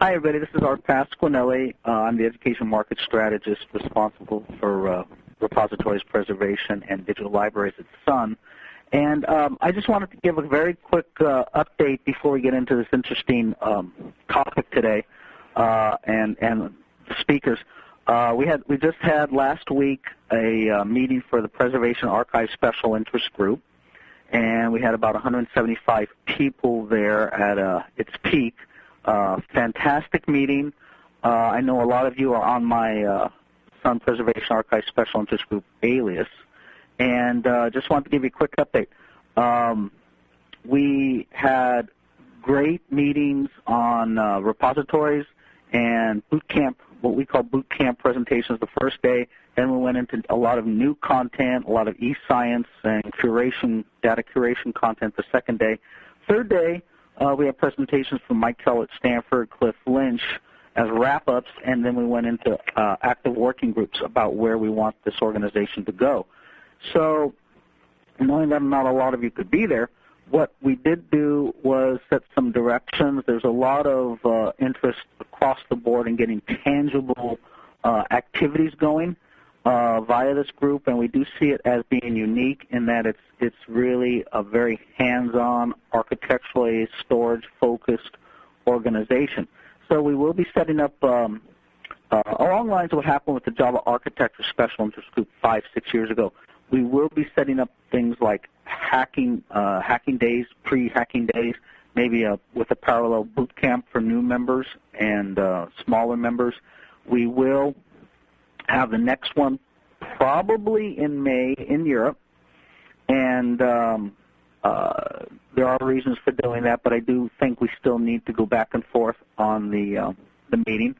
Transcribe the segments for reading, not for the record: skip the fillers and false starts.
Hi, everybody. This is Art Pasquinelli. I'm the Education Market Strategist responsible for repositories preservation and digital libraries at SUN. And I just wanted to give a very quick update before we get into this interesting topic today and the speakers. We just had last week a meeting for the Preservation Archive Special Interest Group, and we had about 175 people there at its peak. Fantastic meeting. I know a lot of you are on my SUN Preservation Archive Special Interest Group alias, and just wanted to give you a quick update. We had great meetings on repositories and boot camp, what we call boot camp presentations the first day. Then we went into a lot of new content, a lot of e-science and curation, data curation content the second day. Third day, we had presentations from Mike Kell at Stanford, Cliff Lynch as wrap-ups, and then we went into active working groups about where we want this organization to go. So knowing that not a lot of you could be there, what we did do was set some directions. There's a lot of interest across the board in getting tangible activities going via this group, and we do see it as being unique in that it's really a very hands-on, architecturally storage-focused organization. So we will be setting up along lines of what happened with the Java Architecture Special Interest Group 5-6 years ago. We will be setting up things like hacking days, pre-hacking days, maybe with a parallel boot camp for new members and smaller members. We will have the next one probably in May in Europe, and there are reasons for doing that, but I do think we still need to go back and forth on the meeting.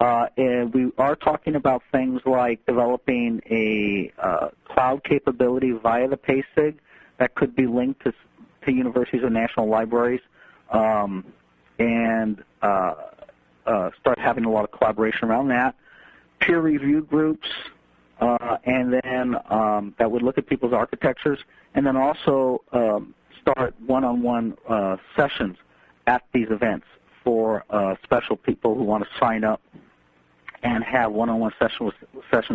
And we are talking about things like developing a cloud capability via the PASIG that could be linked to universities or national libraries, and start having a lot of collaboration around that. Peer review groups, and then that would look at people's architectures, and then also start one-on-one sessions at these events for special people who want to sign up and have one-on-one sessions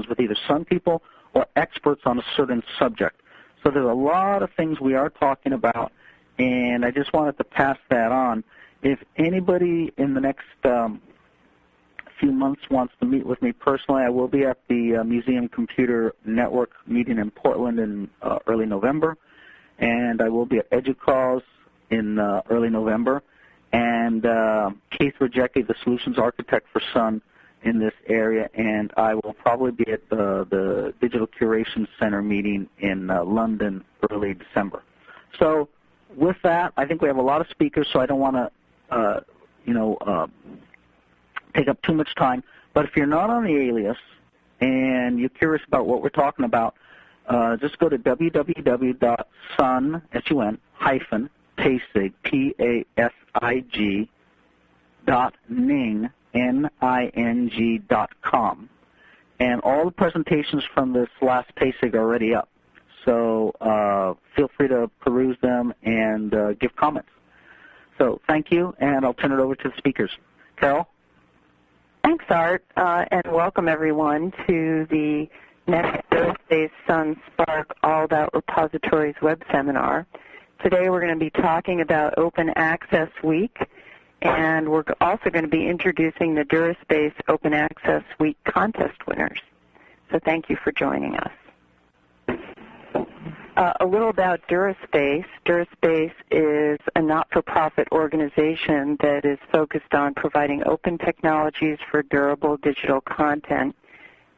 with either SUN people or experts on a certain subject. So there's a lot of things we are talking about, and I just wanted to pass that on. If anybody in the next few months wants to meet with me personally, I will be at the Museum Computer Network meeting in Portland in early November, and I will be at EduCause in early November, and Keith Rajecki, the Solutions Architect for SUN in this area, and I will probably be at the Digital Curation Center meeting in London early December. So with that, I think we have a lot of speakers, so I don't want to, take up too much time. But if you're not on the alias and you're curious about what we're talking about, just go to www.sun-pasig, P-A-S-I-G, .ning.com. And all the presentations from this last PASIG are already up. So feel free to peruse them and give comments. So thank you, and I'll turn it over to the speakers. Carol? Thanks, Art, and welcome everyone to the next DuraSpace SUN SPARC All About Repositories web seminar. Today we're going to be talking about Open Access Week, and we're also going to be introducing the DuraSpace Open Access Week contest winners. So thank you for joining us. A little about DuraSpace. DuraSpace is a not-for-profit organization that is focused on providing open technologies for durable digital content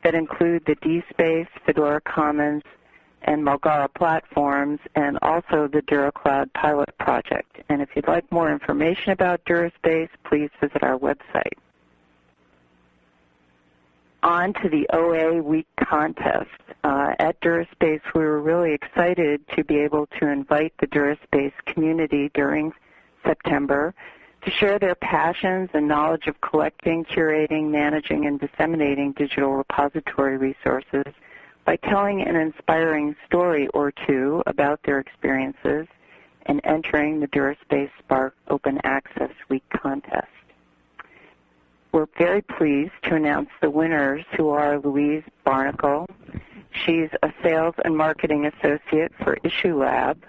that include the DSpace, Fedora Commons, and Mulgara platforms, and also the DuraCloud pilot project. And if you'd like more information about DuraSpace, please visit our website. On to the OA Week contest. At DuraSpace, we were really excited to be able to invite the DuraSpace community during September to share their passions and knowledge of collecting, curating, managing, and disseminating digital repository resources by telling an inspiring story or two about their experiences and entering the DuraSpace SPARC Open Access Week contest. we're very pleased to announce the winners, who are Louise Barnacle. She's a Sales and Marketing Associate for Issue Lab,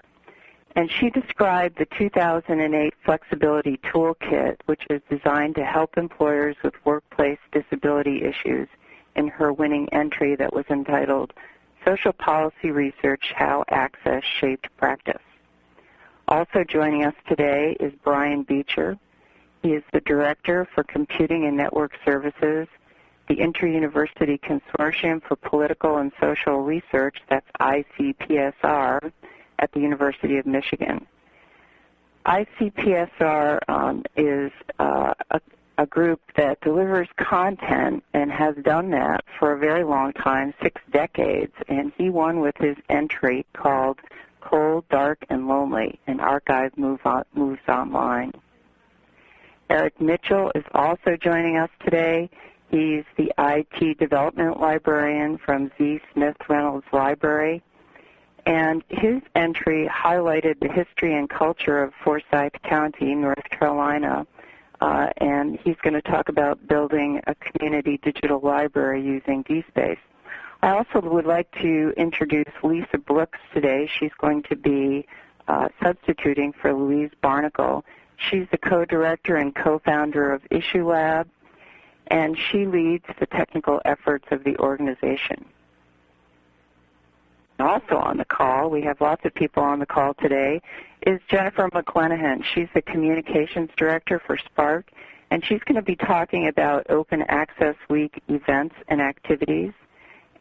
and she described the 2008 Flexibility Toolkit, which is designed to help employers with workplace disability issues, in her winning entry that was entitled Social Policy Research, How Access Shaped Practice. Also joining us today is Brian Beecher. He is the Director for Computing and Network Services, the Inter-University Consortium for Political and Social Research, that's ICPSR, at the University of Michigan. ICPSR is a group that delivers content and has done that for a very long time, 6 decades, and he won with his entry called Cold, Dark, and Lonely, an archive moves online. Eric Mitchell is also joining us today. He's the IT Development Librarian from Z. Smith Reynolds Library, and his entry highlighted the history and culture of Forsyth County, North Carolina, and he's going to talk about building a community digital library using DSpace. I also would like to introduce Lisa Brooks today. She's going to be substituting for Louise Barnacle. She's the co-director and co-founder of Issue Lab, and she leads the technical efforts of the organization. Also on the call, we have lots of people on the call today, is Jennifer McClenahan. She's the Communications Director for SPARC, and she's going to be talking about Open Access Week events and activities.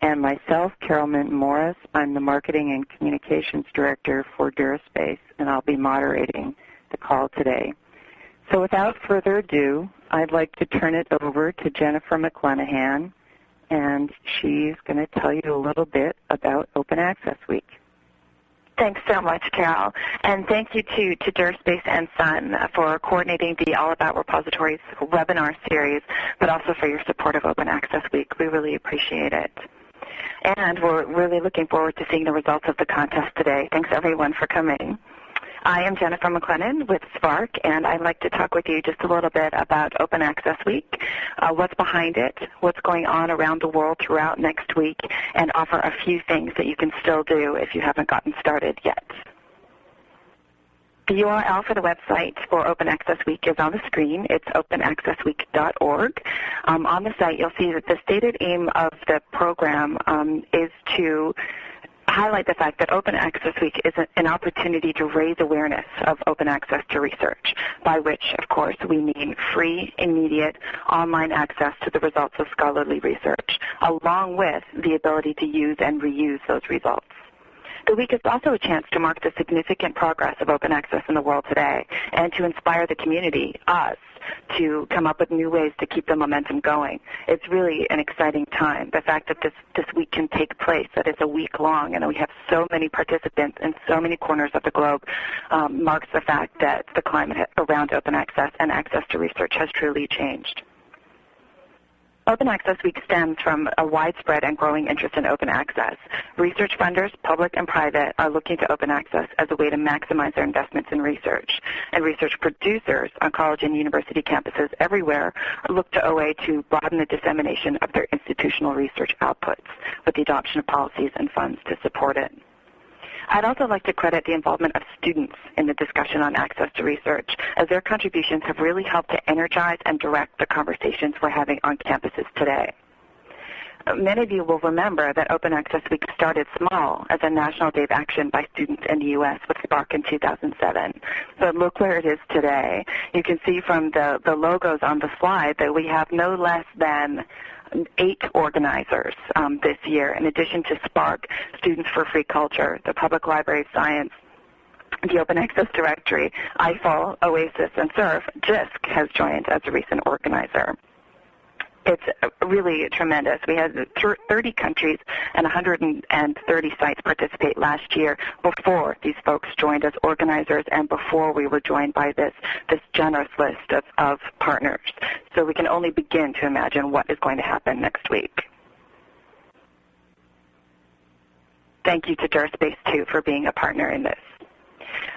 And myself, Carol Minton-Morris, I'm the Marketing and Communications Director for DuraSpace, and I'll be moderating the call today. So without further ado, I'd like to turn it over to Jennifer McClenahan, and she's going to tell you a little bit about Open Access Week. Thanks so much, Carol. And thank you to DuraSpace and Sun for coordinating the All About Repositories webinar series, but also for your support of Open Access Week. We really appreciate it. And we're really looking forward to seeing the results of the contest today. Thanks, everyone, for coming. I am Jennifer McClenahan with SPARC, and I'd like to talk with you just a little bit about Open Access Week, what's behind it, what's going on around the world throughout next week, and offer a few things that you can still do if you haven't gotten started yet. The URL for the website for Open Access Week is on the screen. It's openaccessweek.org. On the site, you'll see that the stated aim of the program is to highlight the fact that Open Access Week is an opportunity to raise awareness of open access to research, by which, of course, we mean free, immediate, online access to the results of scholarly research, along with the ability to use and reuse those results. The week is also a chance to mark the significant progress of open access in the world today and to inspire the community, us, to come up with new ways to keep the momentum going. It's really an exciting time. The fact that this week can take place, that it's a week long, and that we have so many participants in so many corners of the globe, marks the fact that the climate around open access and access to research has truly changed. Open Access Week stems from a widespread and growing interest in open access. Research funders, public and private, are looking to open access as a way to maximize their investments in research. And research producers on college and university campuses everywhere look to OA to broaden the dissemination of their institutional research outputs with the adoption of policies and funds to support it. I'd also like to credit the involvement of students in the discussion on access to research, as their contributions have really helped to energize and direct the conversations we're having on campuses today. Many of you will remember that Open Access Week started small as a national day of action by students in the U.S. with SPARC in 2007. But look where it is today. You can see from the logos on the slide that we have no less than 8 organizers this year, in addition to SPARC, Students for Free Culture, the Public Library of Science, the Open Access Directory, IFL, OASIS, and SURF. JISC has joined as a recent organizer. It's really tremendous. We had 30 countries and 130 sites participate last year before these folks joined as organizers and before we were joined by this generous list of partners. So we can only begin to imagine what is going to happen next week. Thank you to DuraSpace, too, for being a partner in this.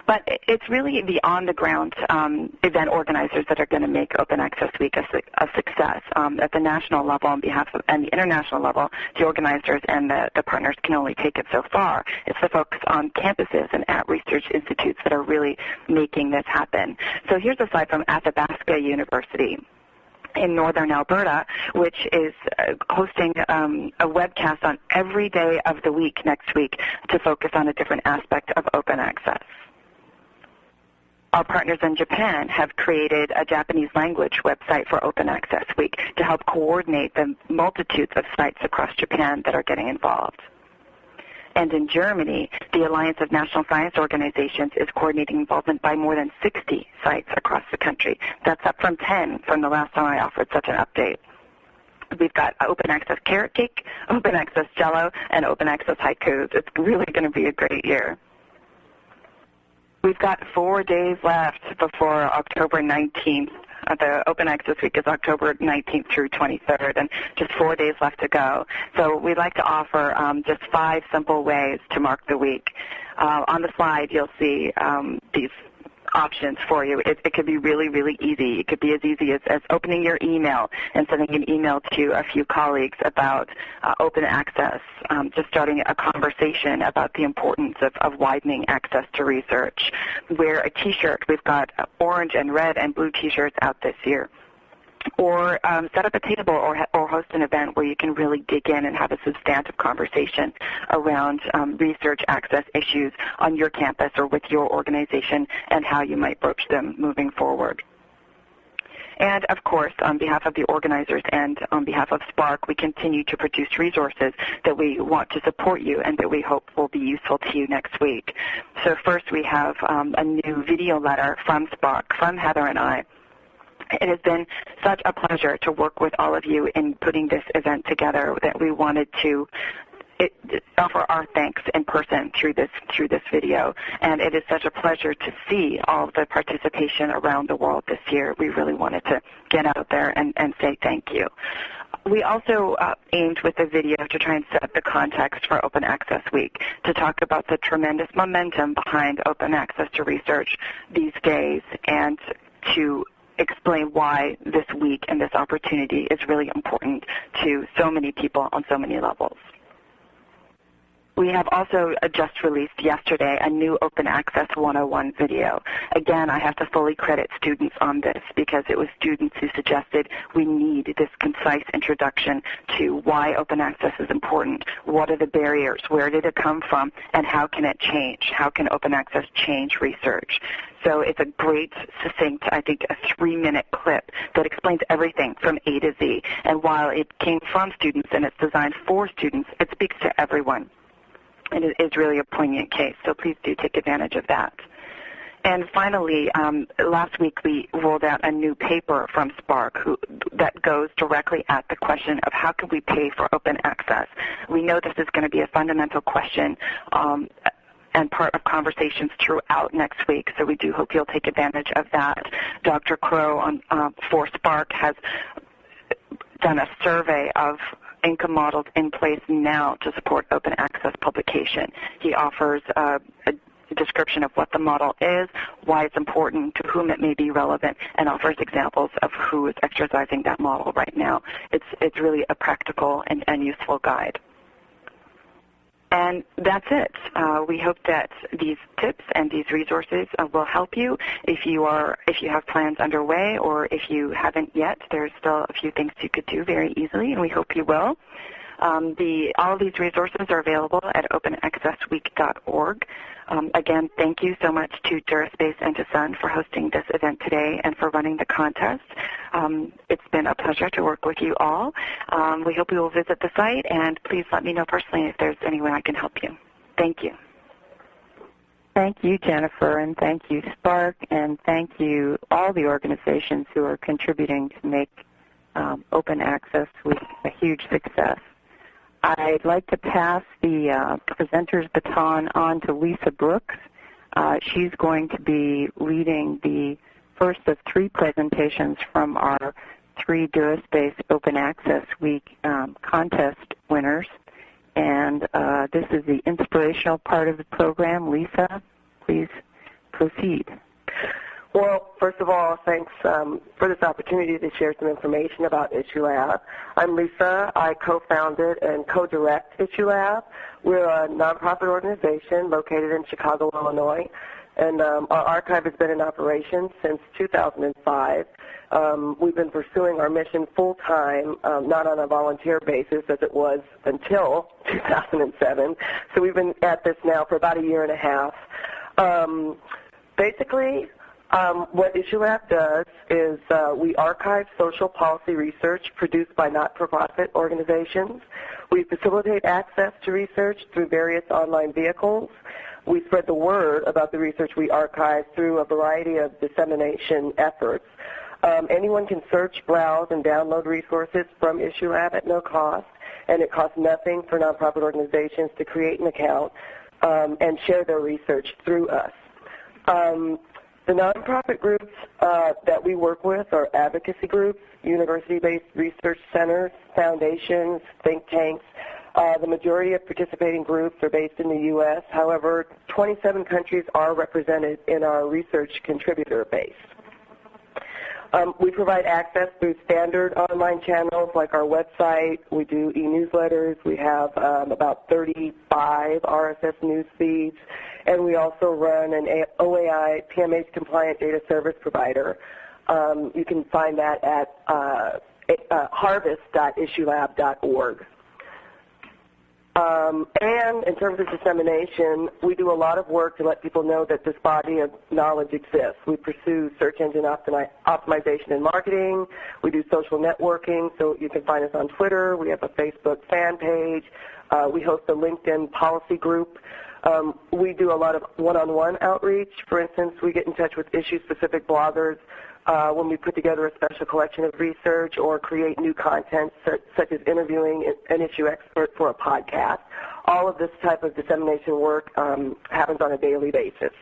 But it's really the on-the-ground event organizers that are going to make Open Access Week a success. At the national level and the international level, the organizers and the partners can only take it so far. It's the folks on campuses and at research institutes that are really making this happen. So here's a slide from Athabasca University in northern Alberta, which is hosting a webcast on every day of the week next week to focus on a different aspect of open access. Our partners in Japan have created a Japanese language website for Open Access Week to help coordinate the multitudes of sites across Japan that are getting involved. And in Germany, the Alliance of National Science Organizations is coordinating involvement by more than 60 sites across the country. That's up from 10 from the last time I offered such an update. We've got Open Access Carrot Cake, Open Access Jello, and Open Access Haikus. It's really going to be a great year. We've got 4 days left before October 19th. The Open Access Week is October 19th through 23rd, and just 4 days left to go. So we'd like to offer just 5 simple ways to mark the week. On the slide, you'll see these options for you. It could be really, really easy. It could be as easy as opening your email and sending an email to a few colleagues about open access, just starting a conversation about the importance of widening access to research. Wear a T-shirt. We've got orange and red and blue T-shirts out this year. Or set up a table or host an event where you can really dig in and have a substantive conversation around research access issues on your campus or with your organization and how you might broach them moving forward. And, of course, on behalf of the organizers and on behalf of SPARC, we continue to produce resources that we want to support you and that we hope will be useful to you next week. So first we have a new video letter from SPARC, from Heather and I. It has been such a pleasure to work with all of you in putting this event together that we wanted to offer our thanks in person through this video. And it is such a pleasure to see all of the participation around the world this year. We really wanted to get out there and say thank you. We also aimed with the video to try and set the context for Open Access Week, to talk about the tremendous momentum behind open access to research these days, and to explain why this week and this opportunity is really important to so many people on so many levels. We have also just released yesterday a new Open Access 101 video. Again, I have to fully credit students on this because it was students who suggested we need this concise introduction to why open access is important, what are the barriers, where did it come from, and how can it change? How can open access change research? So it's a great, succinct, I think, a 3-minute clip that explains everything from A to Z. And while it came from students and it's designed for students, it speaks to everyone. And it is really a poignant case, so please do take advantage of that. And finally, last week we rolled out a new paper from SPARC that goes directly at the question of how can we pay for open access. We know this is going to be a fundamental question and part of conversations throughout next week, so we do hope you'll take advantage of that. Dr. Crow for SPARC has done a survey of income models in place now to support open access publication. He offers a description of what the model is, why it's important, to whom it may be relevant, and offers examples of who is exercising that model right now. It's really a practical and useful guide. And that's it. We hope that these tips and these resources will help you. If you have plans underway, or if you haven't yet, there's still a few things you could do very easily, and we hope you will. All of these resources are available at openaccessweek.org. Again, thank you so much to DuraSpace and to Sun for hosting this event today and for running the contest. It's been a pleasure to work with you all. We hope you will visit the site, and please let me know personally if there's any way I can help you. Thank you. Thank you, Jennifer, and thank you, SPARC, and thank you all the organizations who are contributing to make Open Access Week a huge success. I'd like to pass the presenter's baton on to Lisa Brooks. She's going to be leading the first of 3 presentations from our 3 DuraSpace Open Access Week contest winners. And this is the inspirational part of the program. Lisa, please proceed. Well, first of all, thanks for this opportunity to share some information about IssueLab. I'm Lisa. I co-founded and co-direct IssueLab. We're a nonprofit organization located in Chicago, Illinois, and our archive has been in operation since 2005. We've been pursuing our mission full-time, not on a volunteer basis as it was until 2007. So we've been at this now for about a year and a half. Basically, what IssueLab does is we archive social policy research produced by not-for-profit organizations. We facilitate access to research through various online vehicles. We spread the word about the research we archive through a variety of dissemination efforts. Anyone can search, browse, and download resources from IssueLab at no cost, and it costs nothing for nonprofit organizations to create an account and share their research through us. The nonprofit groups that we work with are advocacy groups, university-based research centers, foundations, think tanks. The majority of participating groups are based in the U.S. However, 27 countries are represented in our research contributor base. We provide access through standard online channels like our website. We do e-newsletters. We have about 35 RSS news feeds. And we also run an OAI PMH-compliant data service provider. You can find that at harvest.issuelab.org. And in terms of dissemination, we do a lot of work to let people know that this body of knowledge exists. We pursue search engine optimization and marketing. We do social networking, so you can find us on Twitter. We have a Facebook fan page. We host a LinkedIn policy group. We do a lot of one-on-one outreach. For instance, we get in touch with issue-specific bloggers when we put together a special collection of research or create new content such as interviewing an issue expert for a podcast. All of this type of dissemination work happens on a daily basis.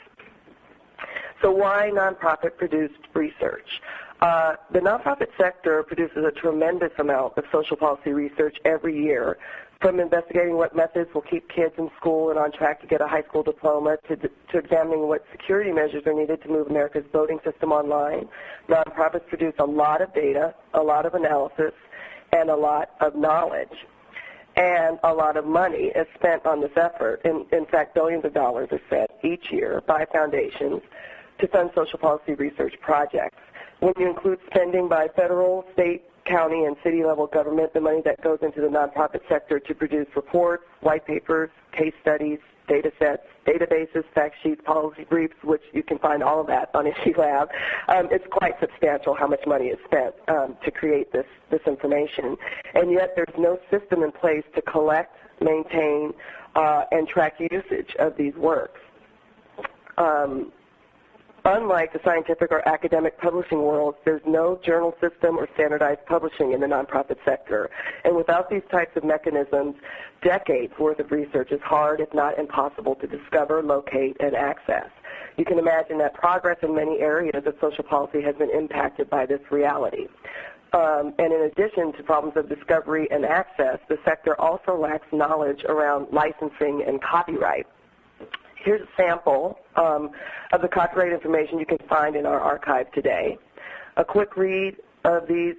So why nonprofit-produced research? The nonprofit sector produces a tremendous amount of social policy research every year, from investigating what methods will keep kids in school and on track to get a high school diploma to examining what security measures are needed to move America's voting system online. Nonprofits produce a lot of data, a lot of analysis, and a lot of knowledge. And a lot of money is spent on this effort. In fact, billions of dollars are spent each year by foundations to fund social policy research projects. When you include spending by federal, state, county, and city-level government, the money that goes into the nonprofit sector to produce reports, white papers, case studies, data sets, databases, fact sheets, policy briefs, which you can find all of that on IssueLab. It's quite substantial how much money is spent to create this information. And yet there's no system in place to collect, maintain, and track usage of these works. Unlike the scientific or academic publishing world, there's no journal system or standardized publishing in the nonprofit sector. And without these types of mechanisms, decades' worth of research is hard, if not impossible, to discover, locate, and access. You can imagine that progress in many areas of social policy has been impacted by this reality. And in addition to problems of discovery and access, the sector also lacks knowledge around licensing and copyright. Here's a sample of the copyright information you can find in our archive today. A quick read of these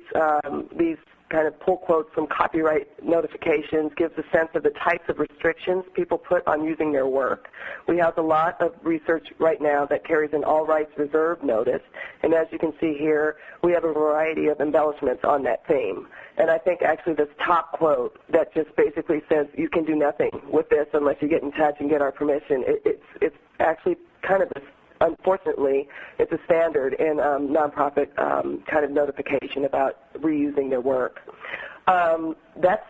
kind of pull quotes from copyright notifications gives a sense of the types of restrictions people put on using their work. We have a lot of research right now that carries an all rights reserved notice, and as you can see here, we have a variety of embellishments on that theme. And I think actually this top quote that just basically says you can do nothing with this unless you get in touch and get our permission, it's actually kind of unfortunately, it's a standard in nonprofit kind of notification about reusing their work. That's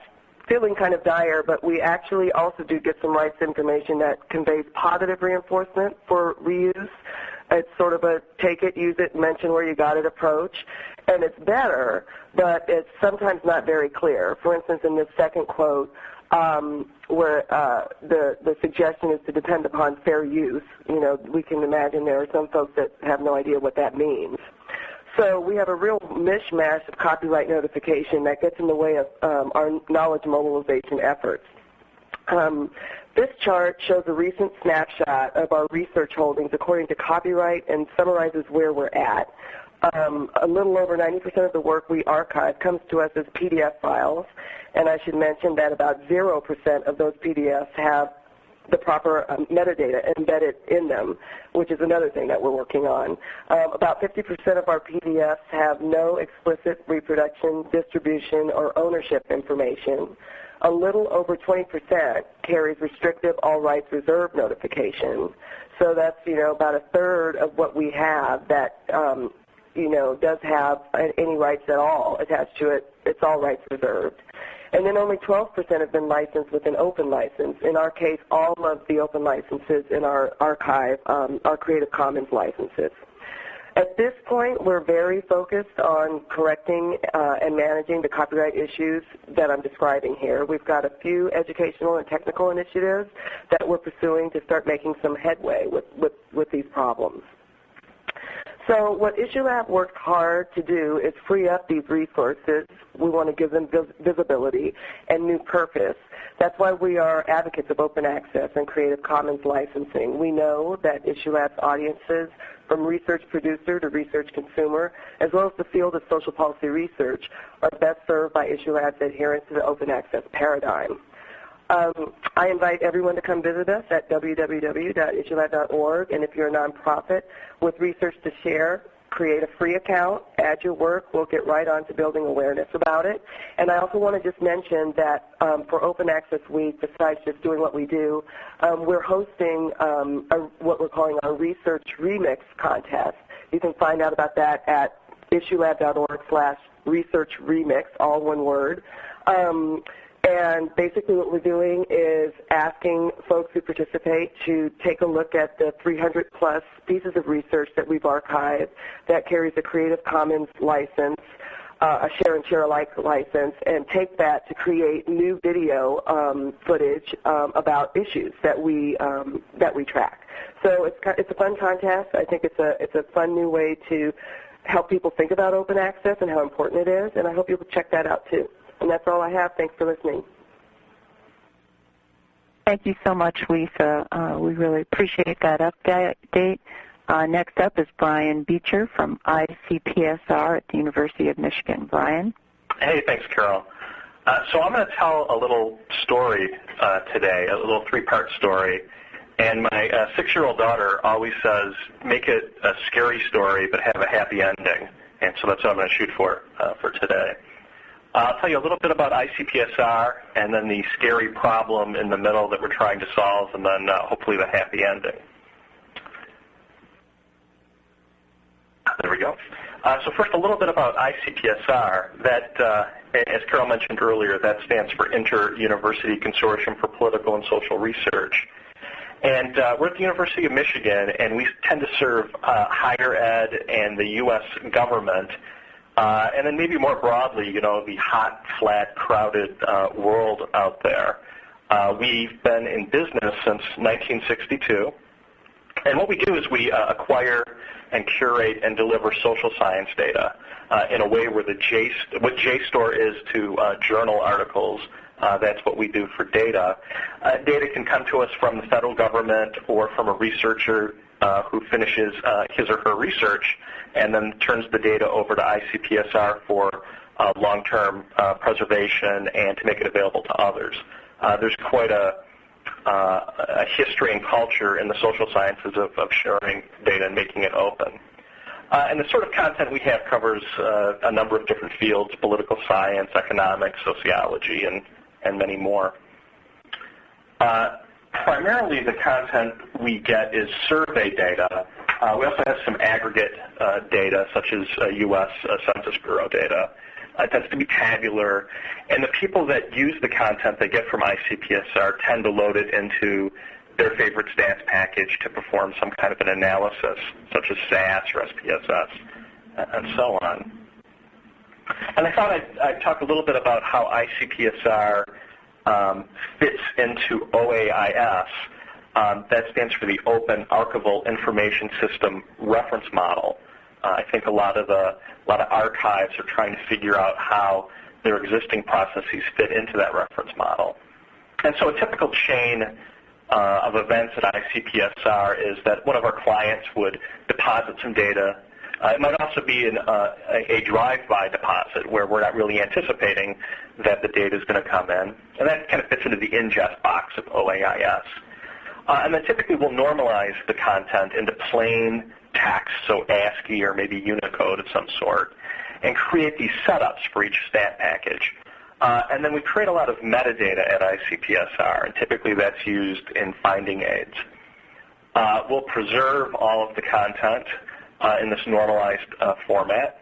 feeling kind of dire, but we actually also do get some rights information that conveys positive reinforcement for reuse. It's sort of a take it, use it, mention where you got it approach. And it's better, but it's sometimes not very clear. For instance, in this second quote, where the suggestion is to depend upon fair use, you know, we can imagine there are some folks that have no idea what that means. So we have a real mishmash of copyright notification that gets in the way of our knowledge mobilization efforts. This chart shows a recent snapshot of our research holdings according to copyright and summarizes where we're at. A little over 90% of the work we archive comes to us as PDF files, and I should mention that about 0% of those PDFs have the proper metadata embedded in them, which is another thing that we're working on. About 50% of our PDFs have no explicit reproduction, distribution, or ownership information. A little over 20% carries restrictive all rights reserved notification. So that's, about a third of what we have that, does have any rights at all attached to it. It's all rights reserved. And then only 12% have been licensed with an open license. In our case, all of the open licenses in our archive are Creative Commons licenses. At this point, we're very focused on correcting and managing the copyright issues that I'm describing here. We've got a few educational and technical initiatives that we're pursuing to start making some headway with these problems. So what IssueLab worked hard to do is free up these resources. We want to give them visibility and new purpose. That's why we are advocates of open access and Creative Commons licensing. We know that IssueLab's audiences, from research producer to research consumer, as well as the field of social policy research, are best served by IssueLab's adherence to the open access paradigm. I invite everyone to come visit us at www.issuelab.org, and if you're a nonprofit with research to share, create a free account, add your work. We'll get right on to building awareness about it. And I also want to just mention that for Open Access Week, besides just doing what we do, we're hosting what we're calling our Research Remix contest. You can find out about that at issuelab.org/researchremix, all one word. And basically what we're doing is asking folks who participate to take a look at the 300-plus pieces of research that we've archived that carries a Creative Commons license, a share and share alike license, and take that to create new video footage about issues that we track. So it's a fun contest. I think it's a fun new way to help people think about open access and how important it is, and I hope you'll check that out too. And that's all I have. Thanks for listening. Thank you so much, Lisa. We really appreciate that update. Next up is Brian Beecher from ICPSR at the University of Michigan. Brian? Hey, thanks, Carol. So I'm going to tell a little story today, a little three-part story. And my 6-year-old daughter always says, make it a scary story but have a happy ending. And so that's what I'm going to shoot for today. I'll tell you a little bit about ICPSR and then the scary problem in the middle that we're trying to solve, and then hopefully the happy ending. There we go. So first, a little bit about ICPSR. That, as Carol mentioned earlier, that stands for Inter-University Consortium for Political and Social Research. And we're at the University of Michigan, and we tend to serve higher ed and the U.S. government. And then maybe more broadly, the hot, flat, crowded world out there. We've been in business since 1962. And what we do is we acquire and curate and deliver social science data in a way where what JSTOR is to journal articles, that's what we do for data. Data can come to us from the federal government or from a researcher who finishes his or her research and then turns the data over to ICPSR for long-term preservation and to make it available to others. There's quite a history and culture in the social sciences of sharing data and making it open. And the sort of content we have covers a number of different fields: political science, economics, sociology, and many more. Primarily, the content we get is survey data. We also have some aggregate data, such as U.S. Census Bureau data. It tends to be tabular, and the people that use the content they get from ICPSR tend to load it into their favorite stats package to perform some kind of an analysis, such as SAS or SPSS, and so on. And I thought I'd talk a little bit about how ICPSR fits into OAIS. That stands for the Open Archival Information System Reference Model. I think a lot of archives are trying to figure out how their existing processes fit into that reference model. And so a typical chain of events at ICPSR is that one of our clients would deposit some data. It might also be a drive-by deposit where we're not really anticipating that the data is going to come in. And that kind of fits into the ingest box of OAIS. And then typically we'll normalize the content into plain text, so ASCII or maybe Unicode of some sort, and create these setups for each stat package. And then we create a lot of metadata at ICPSR, and typically that's used in finding aids. We'll preserve all of the content in this normalized format,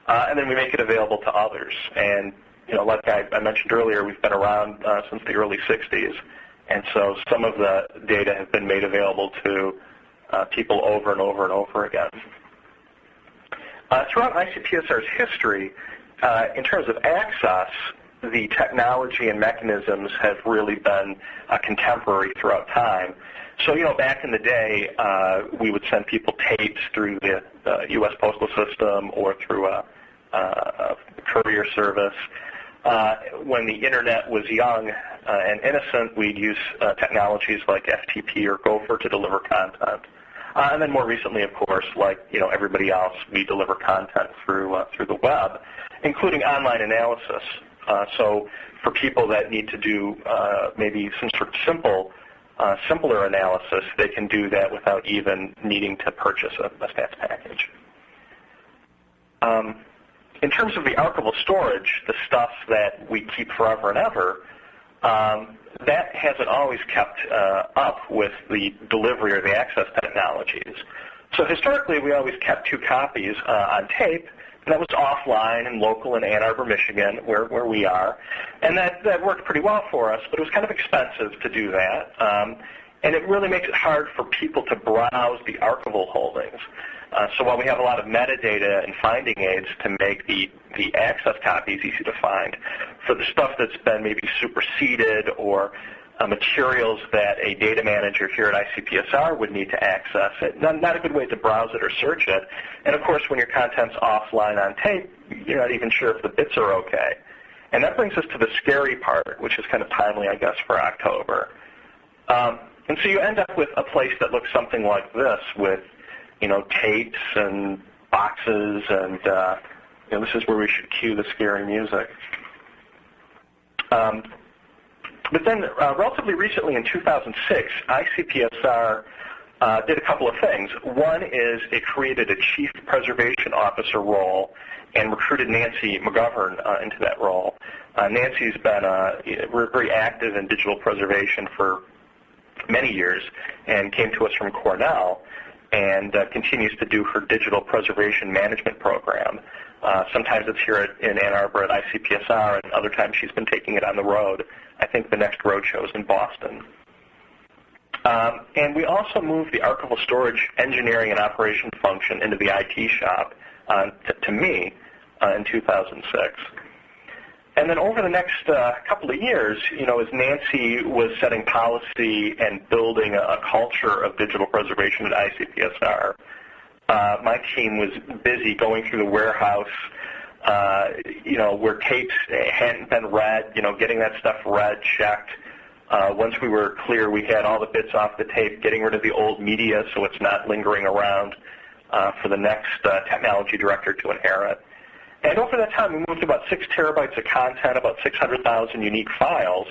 and then we make it available to others. And like I mentioned earlier, we've been around since the early 60s, and so some of the data has been made available to people over and over and over again. Throughout ICPSR's history, in terms of access, the technology and mechanisms have really been contemporary throughout time. So, back in the day, we would send people tapes through the U.S. Postal System or through a courier service. When the Internet was young and innocent, we'd use technologies like FTP or Gopher to deliver content. And then more recently, of course, like everybody else, we deliver content through the web, including online analysis. So for people that need to do maybe some sort of simpler analysis, they can do that without even needing to purchase a stats package. In terms of the archival storage, the stuff that we keep forever and ever, that hasn't always kept up with the delivery or the access technologies. So historically, we always kept 2 copies on tape. And that was offline and local in Ann Arbor, Michigan, where we are. And that worked pretty well for us, but it was kind of expensive to do that. And it really makes it hard for people to browse the archival holdings. So while we have a lot of metadata and finding aids to make the access copies easy to find, for the stuff that's been maybe superseded or materials that a data manager here at ICPSR would need to access it, not a good way to browse it or search it. And of course, when your content's offline on tape, you're not even sure if the bits are okay. And that brings us to the scary part, which is kind of timely, I guess, for October. And so you end up with a place that looks something like this with, tapes and boxes, and this is where we should cue the scary music. But then relatively recently in 2006, ICPSR did a couple of things. One is it created a Chief Preservation Officer role and recruited Nancy McGovern into that role. Nancy's been very active in digital preservation for many years and came to us from Cornell and continues to do her digital preservation management program. Sometimes it's here in Ann Arbor at ICPSR, and other times she's been taking it on the road. I think the next road show is in Boston. And we also moved the archival storage engineering and operation function into the IT shop to me in 2006. And then over the next couple of years, as Nancy was setting policy and building a culture of digital preservation at ICPSR, my team was busy going through the warehouse, where tapes hadn't been read, getting that stuff read, checked. Once we were clear we had all the bits off the tape, getting rid of the old media so it's not lingering around for the next technology director to inherit. And over that time, we moved about 6 terabytes of content, about 600,000 unique files,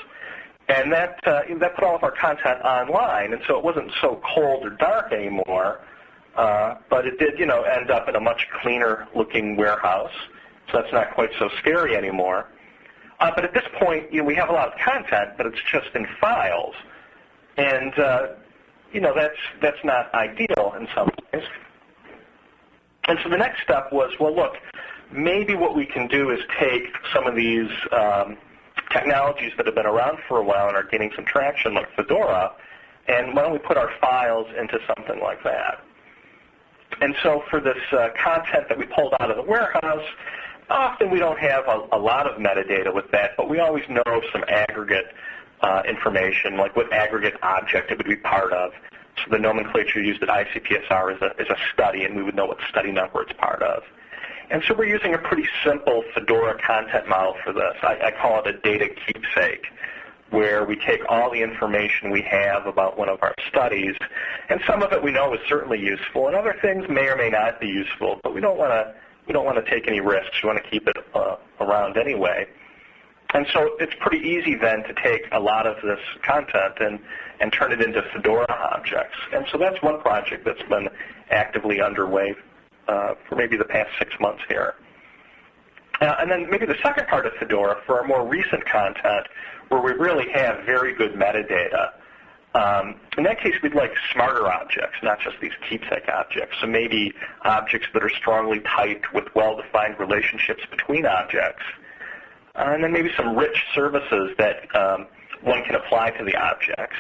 and that put all of our content online, and so it wasn't so cold or dark anymore, but it did, end up in a much cleaner-looking warehouse, so that's not quite so scary anymore. But at this point, we have a lot of content, but it's just in files, and that's not ideal in some ways. And so the next step was, well, look, maybe what we can do is take some of these technologies that have been around for a while and are gaining some traction, like Fedora, and why don't we put our files into something like that? And so for this content that we pulled out of the warehouse, often we don't have a lot of metadata with that, but we always know some aggregate information, like what aggregate object it would be part of. So the nomenclature used at ICPSR is a study, and we would know what study number it's part of. And so we're using a pretty simple Fedora content model for this. I call it a data keepsake, where we take all the information we have about one of our studies, and some of it we know is certainly useful, and other things may or may not be useful, but we don't want to take any risks. We want to keep it around anyway. And so it's pretty easy then to take a lot of this content and turn it into Fedora objects. And so that's one project that's been actively underway for maybe the past 6 months here. And then maybe the second part of Fedora for our more recent content where we really have very good metadata. In that case, we'd like smarter objects, not just these keepsake objects. So maybe objects that are strongly typed with well-defined relationships between objects. And then maybe some rich services that one can apply to the objects.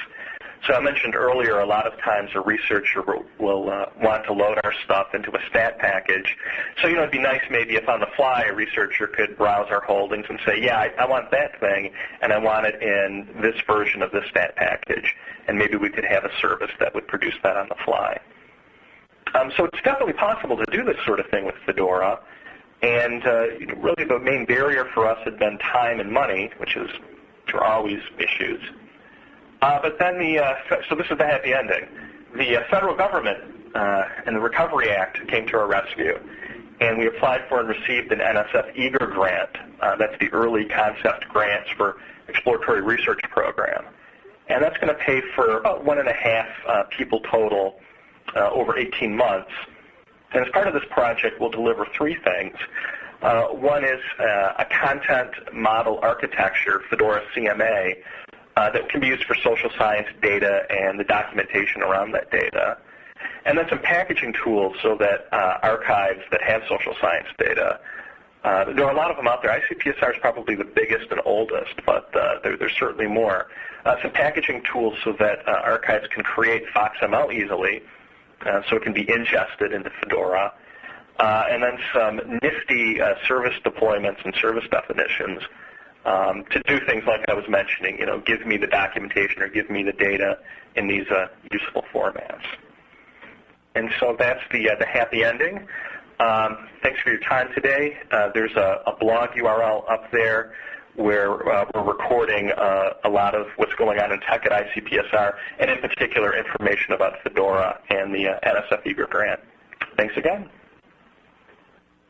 So I mentioned earlier, a lot of times a researcher will want to load our stuff into a stat package. So, it'd be nice maybe if on the fly a researcher could browse our holdings and say, yeah, I want that thing, and I want it in this version of this stat package. And maybe we could have a service that would produce that on the fly. So it's definitely possible to do this sort of thing with Fedora. And really the main barrier for us had been time and money, which are always issues. But then so this is the happy ending. The federal government and the Recovery Act came to our rescue, and we applied for and received an NSF EAGER grant. That's the Early Concept Grants for Exploratory Research Program. And that's going to pay for about 1.5 people total over 18 months. And as part of this project, we'll deliver 3 things. One is a content model architecture, Fedora CMA, that can be used for social science data and the documentation around that data. And then some packaging tools so that archives that have social science data, there are a lot of them out there. ICPSR is probably the biggest and oldest, but there's certainly more. Some packaging tools so that archives can create FOXML easily, so it can be ingested into Fedora. And then some nifty service deployments and service definitions to do things like I was mentioning, give me the documentation or give me the data in these useful formats. And so that's the happy ending. Thanks for your time today. There's a blog URL up there where we're recording a lot of what's going on in tech at ICPSR, and in particular information about Fedora and the NSF EAGER grant. Thanks again.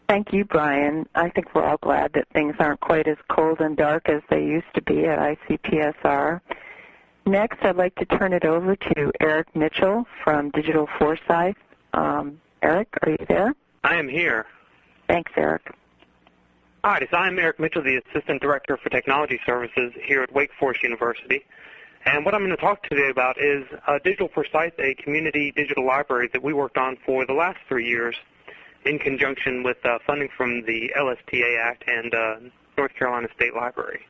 Thank you, Brian. I think we're all glad that things aren't quite as cold and dark as they used to be at ICPSR. Next, I'd like to turn it over to Eric Mitchell from Digital Foresight. Eric, are you there? I am here. Thanks, Eric. Hi, I'm Eric Mitchell, the Assistant Director for Technology Services here at Wake Forest University. And what I'm going to talk today about is Digital Foresight, a community digital library that we worked on for the last 3 years in conjunction with funding from the LSTA Act and North Carolina State Library.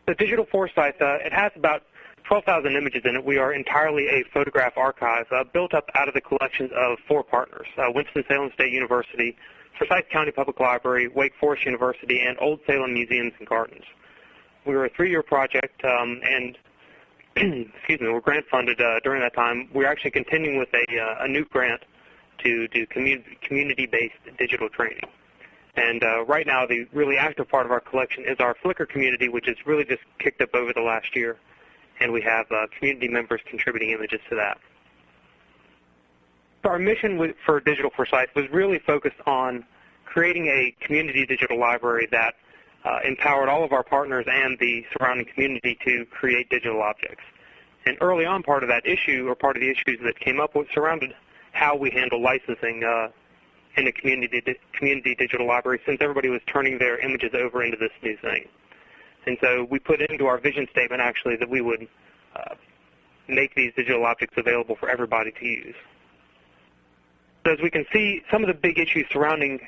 The Digital Foresight, it has about 12,000 images in it. We are entirely a photograph archive built up out of the collections of 4 partners, Winston-Salem State University, Forsyth County Public Library, Wake Forest University, and Old Salem Museums and Gardens. We were a 3-year project, and excuse me, we're grant funded during that time. We're actually continuing with a new grant to do community-based digital training. And right now, the really active part of our collection is our Flickr community, which has really just kicked up over the last year. And we have community members contributing images to that. So our mission for Digital Foresight was really focused on creating a community digital library that empowered all of our partners and the surrounding community to create digital objects. And early on, part of that issue, or part of the issues that came up, was surrounded how we handle licensing in a community digital library, since everybody was turning their images over into this new thing. And so we put into our vision statement, actually, that we would make these digital objects available for everybody to use. So as we can see, some of the big issues surrounding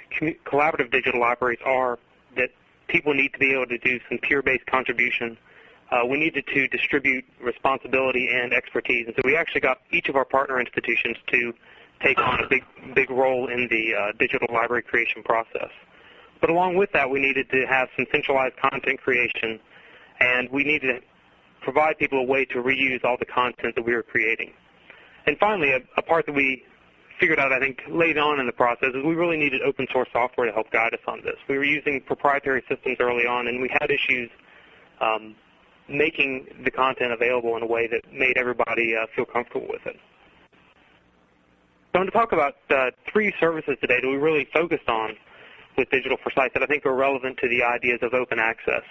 collaborative digital libraries are that people need to be able to do some peer-based contribution. We needed to distribute responsibility and expertise. And so we actually got each of our partner institutions to take on a big role in the digital library creation process. But along with that, we needed to have some centralized content creation, and we needed to provide people a way to reuse all the content that we were creating. And finally, a part that we figured out, I think, late on in the process is we really needed open source software to help guide us on this. We were using proprietary systems early on, and we had issues making the content available in a way that made everybody feel comfortable with it. So I'm going to talk about 3 services today that we really focused on with Digital for Sight that I think are relevant to the ideas of open access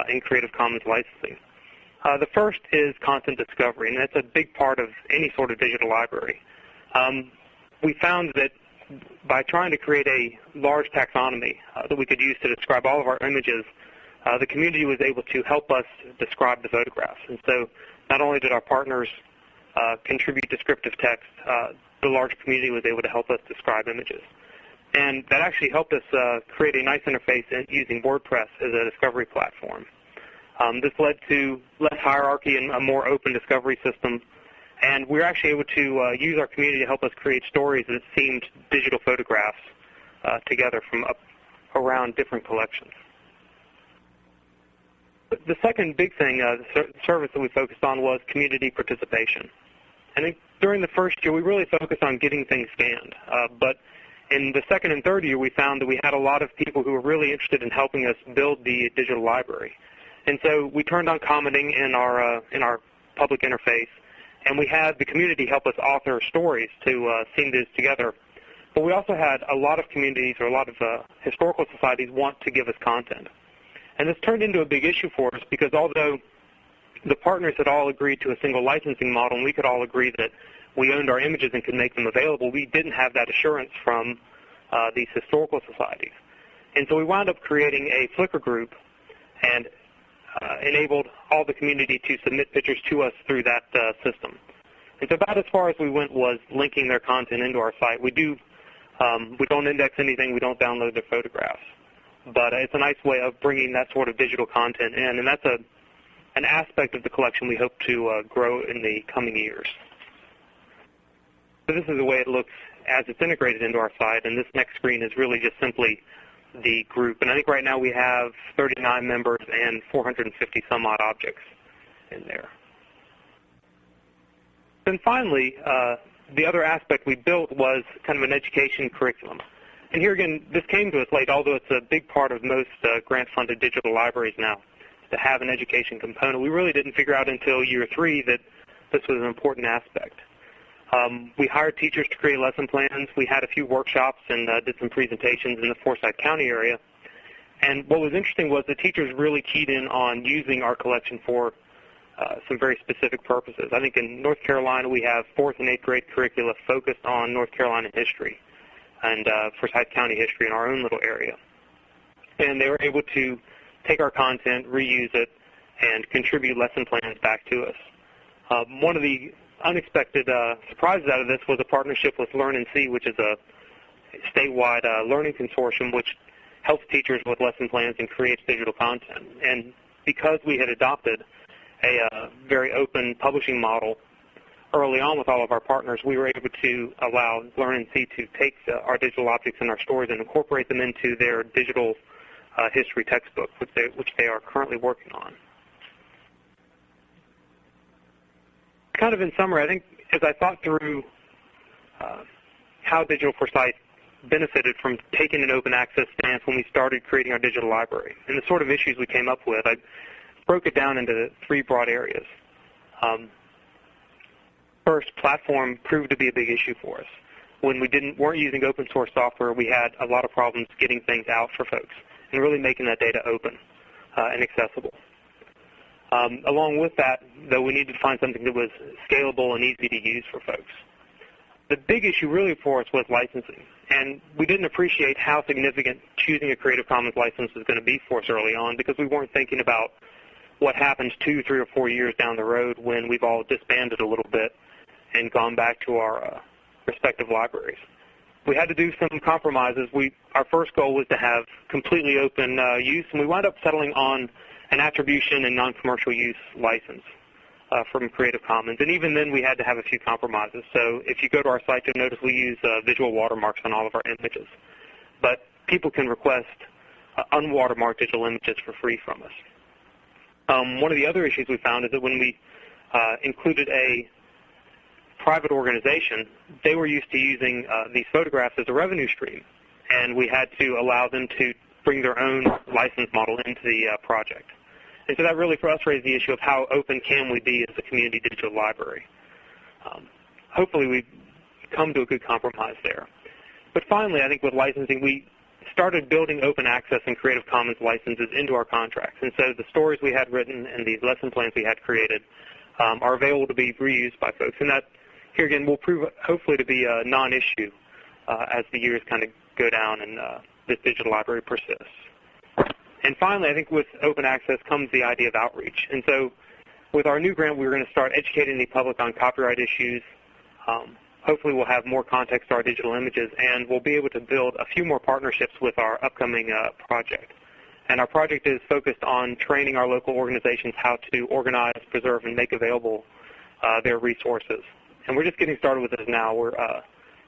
in Creative Commons licensing. The first is content discovery, and that's a big part of any sort of digital library. We found that by trying to create a large taxonomy that we could use to describe all of our images, the community was able to help us describe the photographs. And so not only did our partners contribute descriptive text, the large community was able to help us describe images. And that actually helped us create a nice interface using WordPress as a discovery platform. This led to less hierarchy and a more open discovery system. And we were actually able to use our community to help us create stories that seemed digital photographs together from around different collections. The second big thing, the service that we focused on was community participation. I think during the first year, we really focused on getting things scanned. But in the second and third year, we found that we had a lot of people who were really interested in helping us build the digital library. And so we turned on commenting in our public interface, and we had the community help us author stories to seam this together. But we also had a lot of communities or a lot of historical societies want to give us content. And this turned into a big issue for us because although the partners had all agreed to a single licensing model and we could all agree that we owned our images and could make them available, we didn't have that assurance from these historical societies. And so we wound up creating a Flickr group and enabled all the community to submit pictures to us through that system. And so about as far as we went was linking their content into our site. We don't index anything, we don't download their photographs. But it's a nice way of bringing that sort of digital content in, and that's an aspect of the collection we hope to grow in the coming years. So this is the way it looks as it's integrated into our site, and this next screen is really just simply the group. And I think right now we have 39 members and 450 some odd objects in there. Then finally, the other aspect we built was kind of an education curriculum. And here again, this came to us late, although it's a big part of most grant-funded digital libraries now to have an education component. We really didn't figure out until year 3 that this was an important aspect. We hired teachers to create lesson plans. We had a few workshops and did some presentations in the Forsyth County area. And what was interesting was the teachers really keyed in on using our collection for some very specific purposes. I think in North Carolina we have 4th and 8th grade curricula focused on North Carolina history and Forsyth County history in our own little area. And they were able to take our content, reuse it, and contribute lesson plans back to us. One of the unexpected surprises out of this was a partnership with Learn&See, which is a statewide learning consortium which helps teachers with lesson plans and creates digital content. And because we had adopted a very open publishing model early on with all of our partners, we were able to allow Learn&See to take our digital objects in our stories and incorporate them into their digital history textbook, which they are currently working on. Kind of in summary, I think as I thought through how Digital for Sight benefited from taking an open access stance when we started creating our digital library and the sort of issues we came up with, I broke it down into 3 broad areas. First, platform proved to be a big issue for us. When we weren't using open source software, we had a lot of problems getting things out for folks and really making that data open and accessible. Along with that, though, we needed to find something that was scalable and easy to use for folks. The big issue really for us was licensing, and we didn't appreciate how significant choosing a Creative Commons license was going to be for us early on because we weren't thinking about what happens 2, 3, or 4 years down the road when we've all disbanded a little bit and gone back to our respective libraries. We had to do some compromises. Our first goal was to have completely open use, and we wound up settling on an attribution and non-commercial use license from Creative Commons. And even then, we had to have a few compromises. So if you go to our site, you'll notice we use visual watermarks on all of our images. But people can request unwatermarked digital images for free from us. One of the other issues we found is that when we included a private organization, they were used to using these photographs as a revenue stream, and we had to allow them to bring their own license model into the project. And so that really, for us, raised the issue of how open can we be as a community digital library. Hopefully, we've come to a good compromise there. But finally, I think with licensing, we started building open access and Creative Commons licenses into our contracts. And so the stories we had written and the lesson plans we had created are available to be reused by folks. And that, here again, will prove hopefully to be a non-issue as the years kind of go down and this digital library persists. And finally, I think with open access comes the idea of outreach. And so with our new grant, we're going to start educating the public on copyright issues. Hopefully we'll have more context to our digital images, and we'll be able to build a few more partnerships with our upcoming project. And our project is focused on training our local organizations how to organize, preserve, and make available their resources. And we're just getting started with this now. We're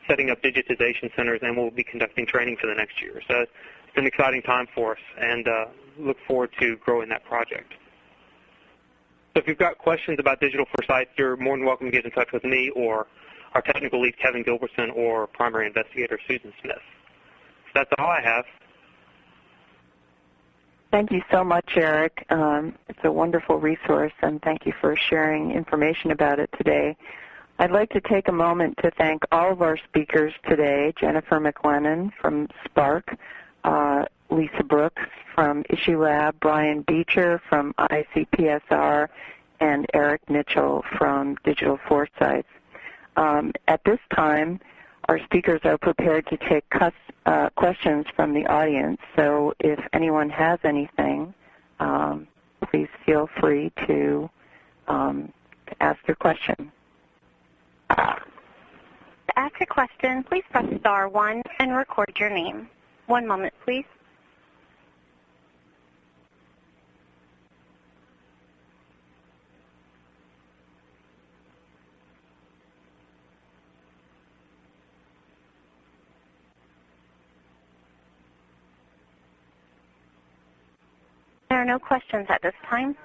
setting up digitization centers, and we'll be conducting training for the next year. So it's an exciting time for us, and look forward to growing that project. So if you've got questions about Digital for Sites, you're more than welcome to get in touch with me or our technical lead, Kevin Gilbertson, or primary investigator, Susan Smith. So that's all I have. Thank you so much, Eric. It's a wonderful resource, and thank you for sharing information about it today. I'd like to take a moment to thank all of our speakers today, Jennifer McLennan from SPARC, Lisa Brooks from IssueLab, Brian Beecher from ICPSR, and Eric Mitchell from Digital Foresights. At this time, our speakers are prepared to take questions from the audience. So if anyone has anything, please feel free to ask your question. To ask a question, please press *1 and record your name. One moment, please. There are no questions at this time.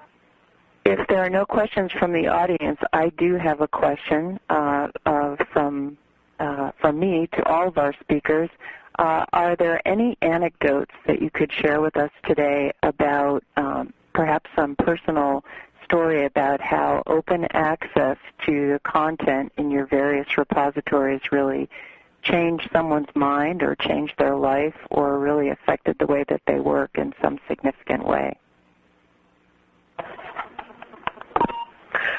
If there are no questions from the audience, I do have a question from me to all of our speakers. Are there any anecdotes that you could share with us today about perhaps some personal story about how open access to the content in your various repositories really changed someone's mind or changed their life or really affected the way that they work in some significant way?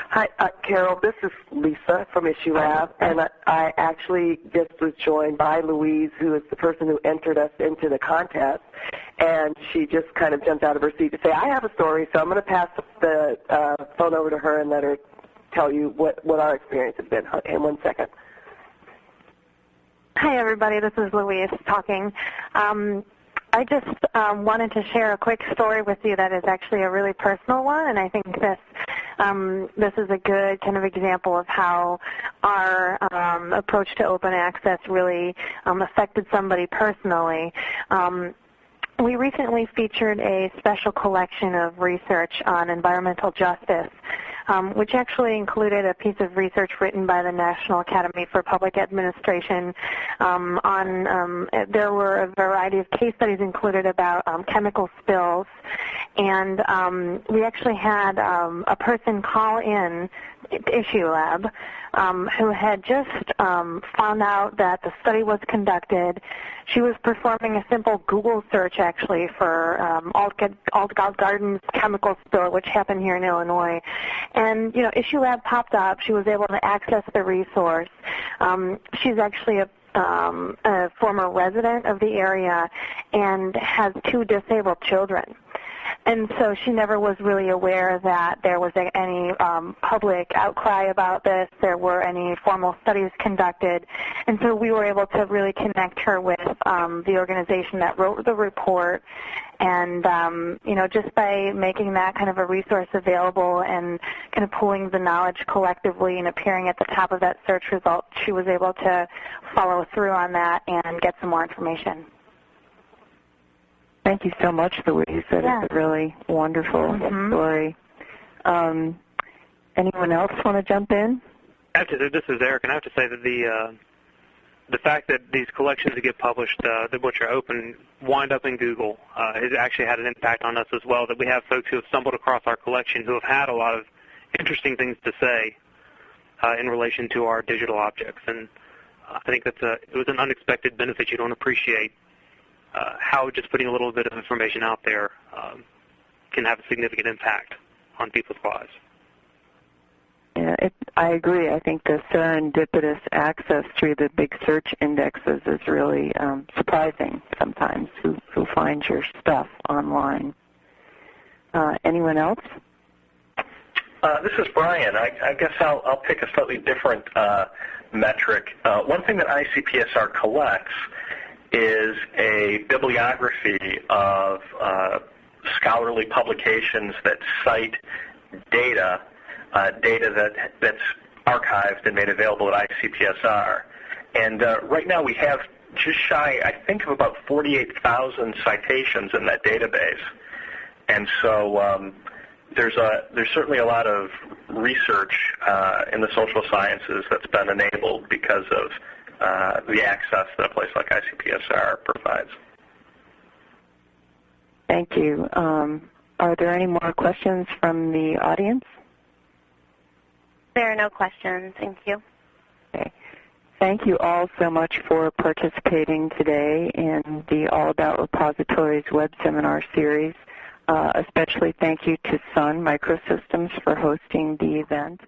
Hi, Carol. This is Lisa from IssueLab, and I actually just was joined by Louise, who is the person who entered us into the contest, and she just kind of jumped out of her seat to say, I have a story, so I'm going to pass the phone over to her and let her tell you what our experience has been. In 1 second. Hi, everybody. This is Louise talking. I just wanted to share a quick story with you that is actually a really personal one, and I think this is a good kind of example of how our approach to open access really affected somebody personally. We recently featured a special collection of research on environmental justice, which actually included a piece of research written by the National Academy for Public Administration there were a variety of case studies included about chemical spills, and we actually had a person call in to IssueLab who had just found out that the study was conducted. She was performing a simple Google search, actually, for Alt Gardens chemical spill, which happened here in Illinois. And, IssueLab popped up. She was able to access the resource. She's actually a former resident of the area and has 2 disabled children. And so she never was really aware that there was any public outcry about this. There were any formal studies conducted. And so we were able to really connect her with the organization that wrote the report. And, just by making that kind of a resource available and kind of pooling the knowledge collectively and appearing at the top of that search result, she was able to follow through on that and get some more information. Thank you so much, Louise. That is a really wonderful story. Anyone else want to jump in? This is Eric, and I have to say that the fact that these collections that get published, which are open, wind up in Google, has actually had an impact on us as well, that we have folks who have stumbled across our collection who have had a lot of interesting things to say in relation to our digital objects. And I think it was an unexpected benefit you don't appreciate, how just putting a little bit of information out there can have a significant impact on people's lives. Yeah, I agree. I think the serendipitous access through the big search indexes is really surprising sometimes, who finds your stuff online. Anyone else? This is Brian. I guess I'll pick a slightly different metric. One thing that ICPSR collects is a bibliography of scholarly publications that cite data that's archived and made available at ICPSR. And right now we have just shy, I think, of about 48,000 citations in that database. And so there's certainly a lot of research in the social sciences that's been enabled because of the access that a place like ICPSR provides. Thank you. Are there any more questions from the audience? There are no questions. Thank you. Okay. Thank you all so much for participating today in the All About Repositories web seminar series. Especially thank you to Sun Microsystems for hosting the event.